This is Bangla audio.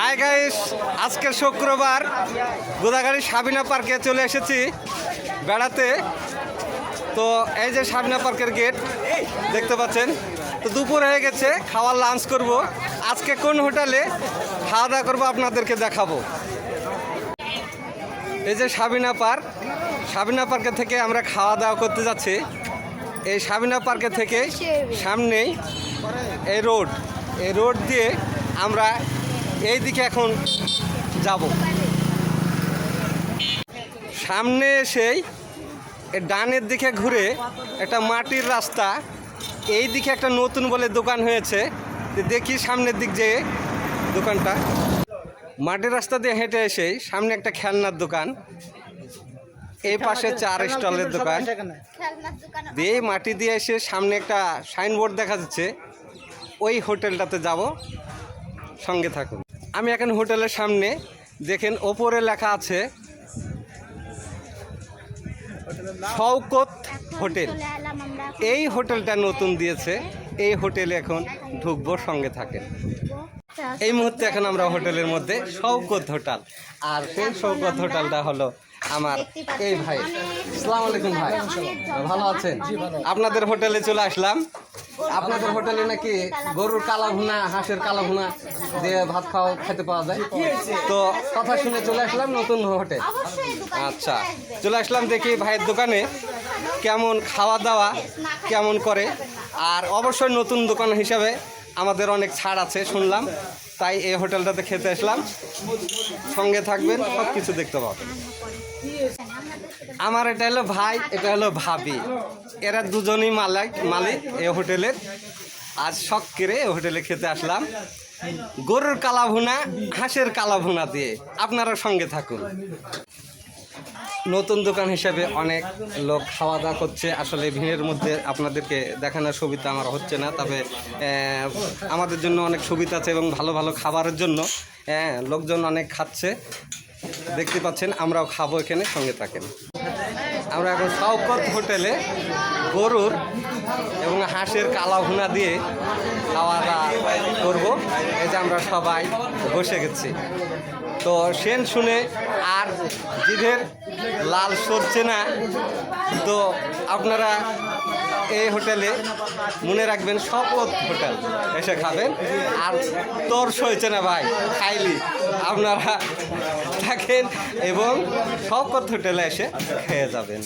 হাই গাইস, আজকে শুক্রবার গোদাগাড়ি সাবিনা পার্কে চলে এসেছি বেড়াতে। তো এই যে সাবিনা পার্কের গেট দেখতে পাচ্ছেন। তো দুপুর হয়ে গেছে, খাওয়ার লাঞ্চ করব। আজকে কোন হোটেলে খাওয়া দাওয়া করবো আপনাদেরকে দেখাবো। এই যে সাবিনা পার্ক, সাবিনা পার্কে থেকে আমরা খাওয়া দাওয়া করতে যাচ্ছি। এই সাবিনা পার্কে থেকে সামনেই এই রোড দিয়ে আমরা এই দিকে এখন যাব। সামনে এসেই ডানের দিকে ঘুরে একটা মাটির রাস্তা, এই দিকে একটা নতুন বলে দোকান হয়েছে। দেখি সামনের দিক যে দোকানটা, মাটির রাস্তা দিয়ে হেঁটে এসেই সামনে একটা খেলনার দোকান, এই পাশে চার স্টলের দোকান দিয়ে মাটি দিয়ে এসে সামনে একটা সাইনবোর্ড দেখা যাচ্ছে। ওই হোটেলটাতে যাব, সঙ্গে থাকুন। আমি এখন হোটেলের সামনে, দেখেন ওপরে লেখা আছে শওকত হোটেল। এই হোটেলটা নতুন দিয়েছে, এই হোটেলে এখন ঢুকবো, সঙ্গে থাকেন। এই মুহূর্তে এখন আমরা হোটেলের মধ্যে, শওকত হোটেল। আর সেই শওকত হোটেলটা হলো আমার এই ভাই। আসসালামু আলাইকুম ভাই, ভালো আছেন? আপনাদের হোটেলে চলে আসলাম। আপনাদের হোটেলে নাকি গরুর কালা ভুনা, হাঁসের কালা ভুনা দিয়ে ভাত খেতে পাওয়া যায়। তো কথা শুনে চলে আসলাম নতুন হোটেল। আচ্ছা, চলে আসলাম দেখি ভাইয়ের দোকানে কেমন খাওয়া দাওয়া কেমন করে। আর অবশ্যই নতুন দোকান হিসাবে আমাদের অনেক ছাড় আছে শুনলাম, তাই এই হোটেলটাতে খেতে আসলাম। সঙ্গে থাকবেন, সব কিছু দেখতে পাবেন। আমার এটা হলো ভাই, এটা হলো ভাবি, এরা দুজনই মালিক এই হোটেলের। আজ শখ করে এই হোটেলে খেতে আসলাম গরুর কালা ভুনা, হাঁসের কালা ভুনা দিয়ে। আপনারা সঙ্গে থাকুন। নতুন দোকান হিসাবে অনেক লোক খাওয়া দাওয়া করছে। আসলে ভিড়ের মধ্যে আপনাদেরকে দেখানোর সুবিধা আমার হচ্ছে না, তবে আমাদের জন্য অনেক সুবিধা আছে এবং ভালো ভালো খাবারের জন্য লোকজন অনেক খাচ্ছে, দেখতে পাচ্ছেন। আমরাও খাবো এখানে, সঙ্গে থাকেন। আমরা এখন শওকত হোটেলে গরুর এবং হাঁসের কালা ভুনা দিয়ে খাওয়া দাওয়া করবো। এই যে আমরা সবাই বসে গেছি। তো সেন শুনে আর জিভের লাল সরছে না। তো আপনারা এই হোটেলে মনে রাখবেন, শওকত হোটেল এসে খাবেন। আর তোর সইছে না ভাই, খাইলি আপনারা থাকেন এবং শওকত হোটেলে এসে খেয়ে যাবেন।